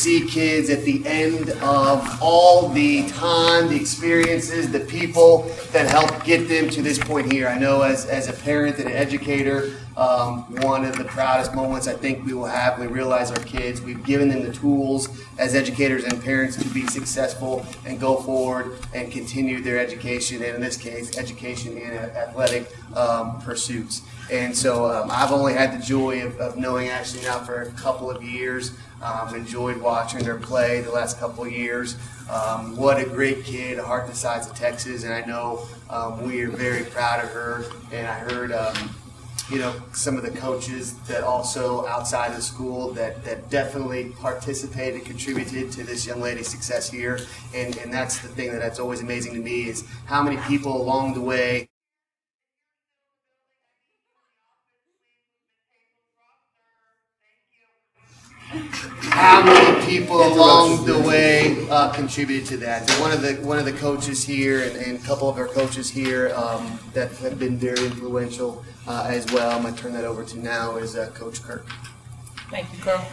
see kids at the end of all the time, the experiences, the people that help get them to this point here. I know as a parent and an educator, one of the proudest moments I think we will have when we realize our kids, we've given them the tools as educators and parents to be successful and go forward and continue their education, and in this case, education in athletic pursuits. And so I've only had the joy of knowing Ashley now for a couple of years. Enjoyed watching her play the last couple of years. What a great kid, a heart the size of Texas, and I know we are very proud of her. And I heard you know, some of the coaches that also outside of school that definitely participated and contributed to this young lady's success here. And that's the thing that's always amazing to me is how many people along the way contributed to that. So one of the coaches here and a couple of our coaches here that have been very influential as well. I'm going to turn that over to now is Coach Kirk. Thank you, Carl.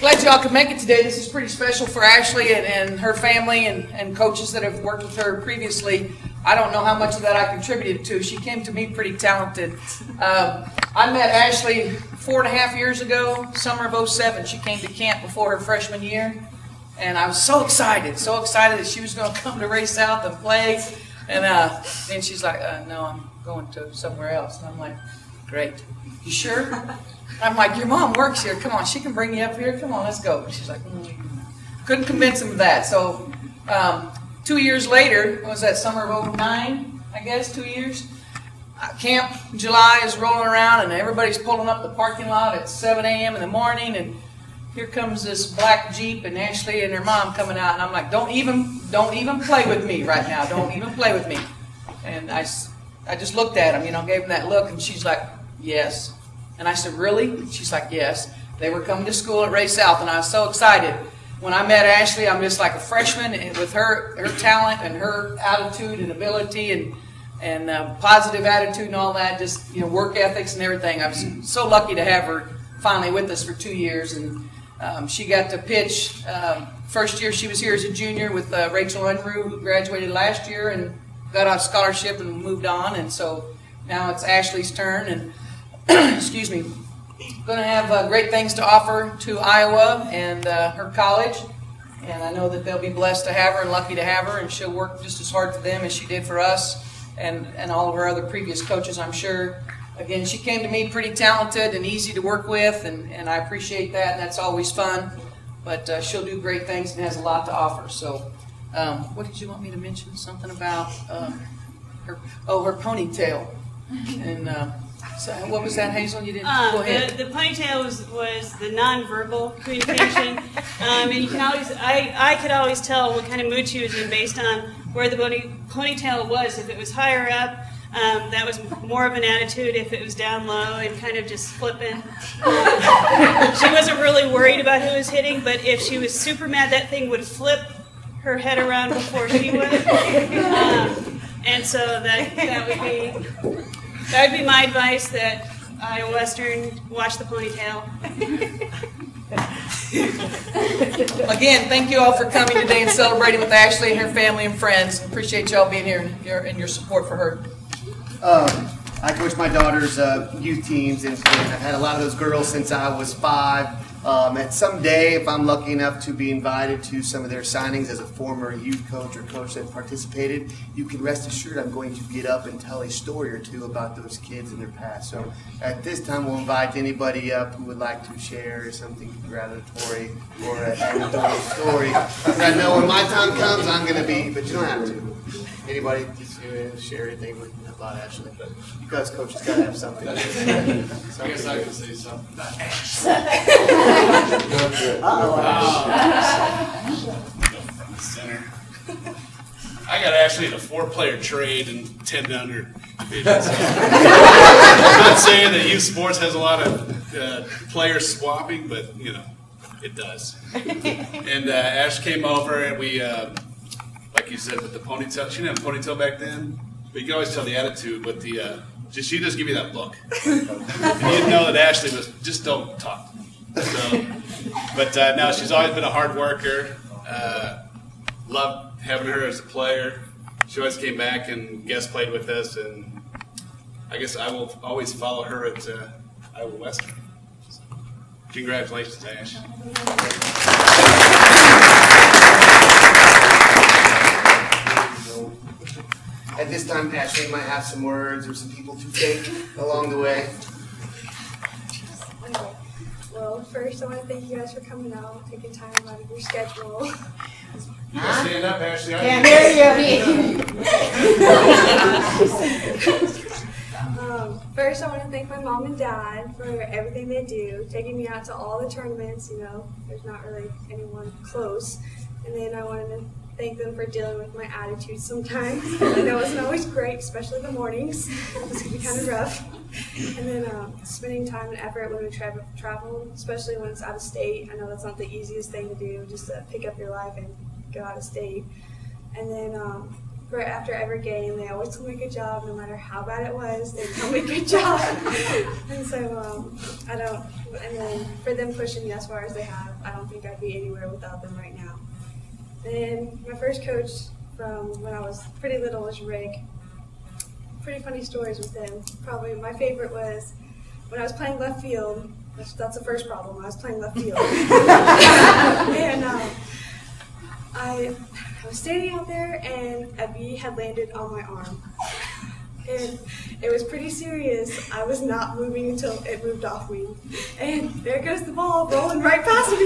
Glad y'all could make it today. This is pretty special for Ashley and her family and coaches that have worked with her previously. I don't know how much of that I contributed to. She came to me pretty talented. I met Ashley 4.5 years ago, summer of '07. She came to camp before her freshman year, and I was so excited that she was going to come to Raytown South and play. And then she's like, no, I'm going to somewhere else. And I'm like, great. You sure? I'm like, your mom works here. Come on, she can bring you up here. Come on, let's go. She's like, couldn't convince him of that. So 2 years later, what was that, summer of '09, I guess, 2 years? Camp July is rolling around, and everybody's pulling up the parking lot at 7 a.m. in the morning, and here comes this black Jeep, and Ashley and her mom coming out, and I'm like, don't even play with me right now. Don't even play with me. And I just looked at him, you know, gave him that look, and she's like, yes. And I said, really? She's like, yes. They were coming to school at Raytown South, and I was so excited. When I met Ashley, I'm just like a freshman, and with her talent and her attitude and ability and positive attitude and all that, just, you know, work ethics and everything. I was so lucky to have her finally with us for 2 years, and she got to pitch. First year she was here as a junior with Rachel Unruh, who graduated last year and got on scholarship and moved on, and so now it's Ashley's turn, and excuse me, going to have great things to offer to Iowa and her college, and I know that they'll be blessed to have her and lucky to have her, and she'll work just as hard for them as she did for us and all of her other previous coaches, I'm sure. Again, she came to me pretty talented and easy to work with, and I appreciate that, and that's always fun. But she'll do great things and has a lot to offer. So what did you want me to mention? Something about her ponytail. And so what was that, Hazel? You didn't go ahead. The ponytail was the nonverbal communication. And you can always, I could always tell what kind of mood she was in based on where the ponytail was. If it was higher up, that was more of an attitude. If it was down low and kind of just flipping, she wasn't really worried about who was hitting. But if she was super mad, that thing would flip her head around before she would. And so that would be my advice. That Iowa Western, watch the ponytail. Again, thank you all for coming today and celebrating with Ashley and her family and friends. Appreciate y'all being here and your support for her. I coach my daughter's youth teams, and I've had a lot of those girls since I was 5. And someday, if I'm lucky enough to be invited to some of their signings as a former youth coach or coach that participated, you can rest assured I'm going to get up and tell a story or two about those kids and their past. So at this time, we'll invite anybody up who would like to share something congratulatory or an anecdotal story. Because I know when my time comes, I'm going to be, but you don't have to. Anybody just share anything about Ashley? You guys coaches got to have something. I guess I can say something. Center. I got Ashley in a 4-player trade and 10 under divisions. I'm not saying that youth sports has a lot of players swapping, but you know, it does. And Ash came over and we, like you said, with the ponytail. She didn't have a ponytail back then, but you can always tell the attitude. But she just give you that look. And you'd know that Ashley was just don't talk. So, but no, she's always been a hard worker. Loved having her as a player. She always came back and guest played with us, and I guess I will always follow her at Iowa Western. So, congratulations, Ash. At this time, Ashley might have some words or some people to thank along the way. Okay. Well, first I want to thank you guys for coming out, taking time out of your schedule. You gotta stand up, Ashley. Can't hear you. First, I want to thank my mom and dad for everything they do, taking me out to all the tournaments. You know, there's not really anyone close. And then I wanted to thank them for dealing with my attitude sometimes. I know it wasn't always great, especially the mornings. It can be kind of rough. And then spending time and effort when we travel, especially when it's out of state. I know that's not the easiest thing to do, just to pick up your life and go out of state. And then right after every game, they always told me good job, no matter how bad it was. They told me good job. And so and then for them pushing me as far as they have, I don't think I'd be anywhere without them right now. And my first coach from when I was pretty little was Rick. Pretty funny stories with him. Probably my favorite was when I was playing left field. That's the first problem. I was playing left field. And I was standing out there, and a bee had landed on my arm. And it was pretty serious. I was not moving until it moved off me. And there goes the ball rolling right past me.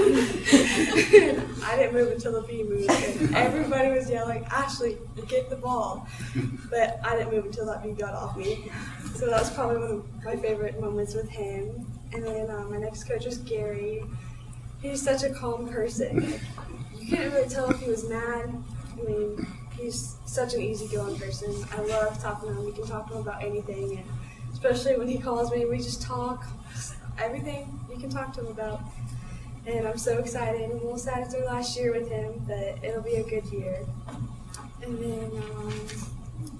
I didn't move until the bee moved. And everybody was yelling, "Ashley, get the ball." But I didn't move until that bee got off me. So that was probably one of my favorite moments with him. And then my next coach was Gary. He's such a calm person. You couldn't really tell if he was mad. I mean, he's such an easygoing person. I love talking to him. We can talk to him about anything, and especially when he calls me, we just talk. Everything you can talk to him about. And I'm so excited. I'm a little sad it's our last year with him, but it'll be a good year. And then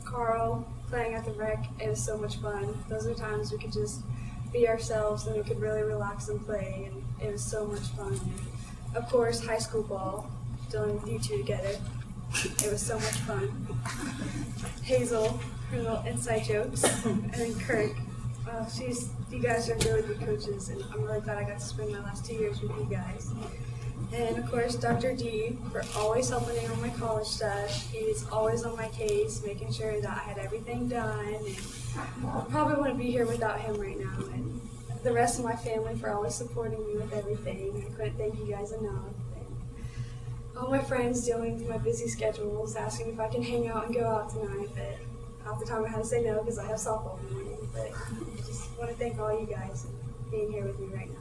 Carl, playing at the rec, it was so much fun. Those are times we could just be ourselves and we could really relax and play, and it was so much fun. And of course, high school ball, dealing with you two together. It was so much fun. Hazel, her little inside jokes, and then Kirk. You guys are really good coaches, and I'm really glad I got to spend my last 2 years with you guys. And of course, Dr. D for always helping me on my college stuff. He was always on my case, making sure that I had everything done. And I probably wouldn't be here without him right now. And the rest of my family for always supporting me with everything. I couldn't thank you guys enough. All my friends dealing with my busy schedules, asking if I can hang out and go out tonight, but half the time I had to say no because I have softball in the morning. But I just want to thank all you guys for being here with me right now.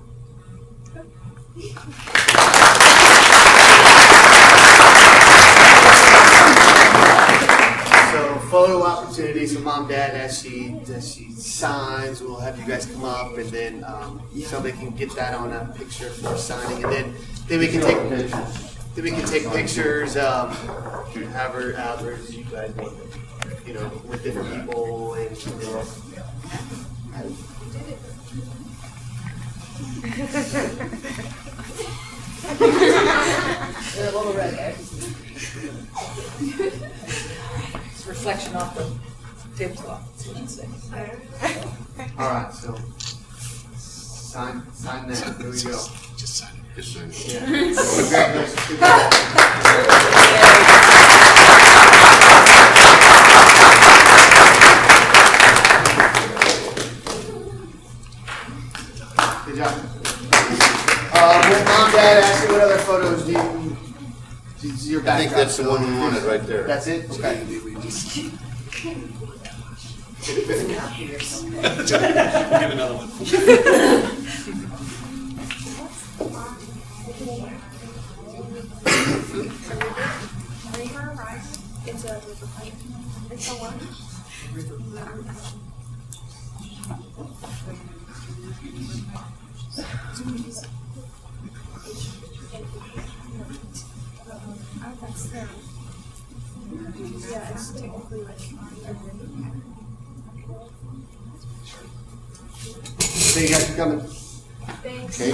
So photo opportunities for mom, dad as she signs. We'll have you guys come up, and then somebody can get that on a picture for signing, and then we can take pictures. Then we can take pictures, however you guys want, with different people and. They're a little red there. It's a reflection off the tablecloth. That's what you say. All right, so sign that. Here we go. Just sign it. Just sign it. Yeah. Congratulations. Good job. Good job. Mom, Dad, Ashley, what other photos do your background? I think that's the one we wanted right there. That's it? Okay. Get another one. It's a one. Yeah, it's technically like. Thank you guys for coming. Thanks. Okay.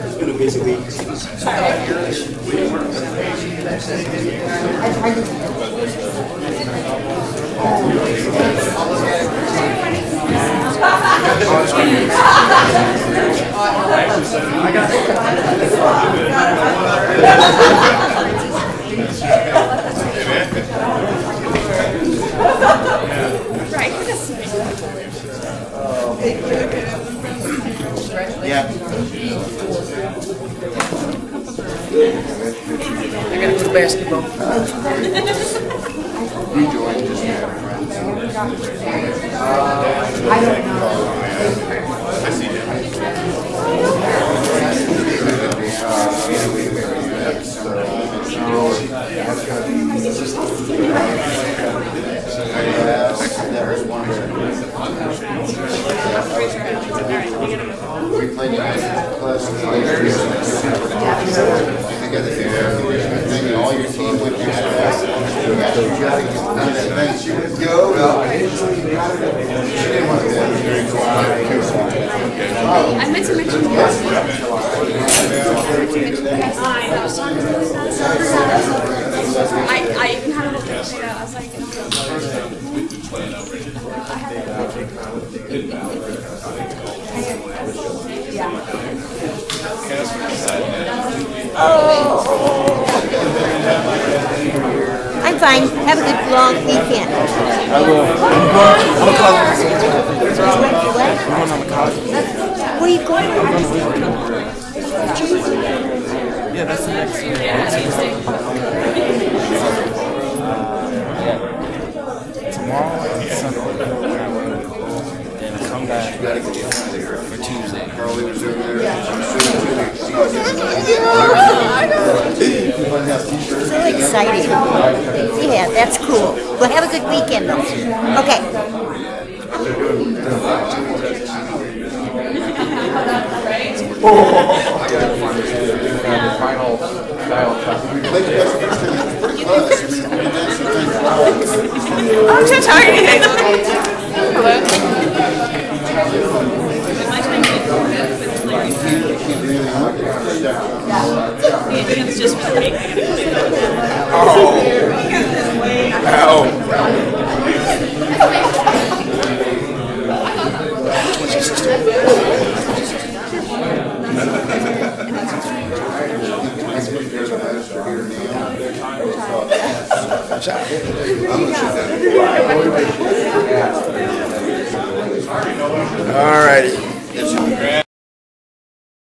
It's been a busy week. Yeah. I gotta go to basketball. You joined just now, friends. I don't know. I see him. That was wonderful. We played class together there. And all your team went through that. And she would go. She didn't want to be very quiet. I meant to mention I even had a little bit of I was like, I'm fine. Have a good long weekend. I will. I'm a college. What? I'm going on the college. Where are you going? Yeah, that's the next tomorrow and Sunday. Then come back for Tuesday. Carly was doing there. So exciting. Yeah, that's cool. Well, have a good weekend, though. Okay. I'm too tired to hang Hello? It's just cake. All righty. Congrats.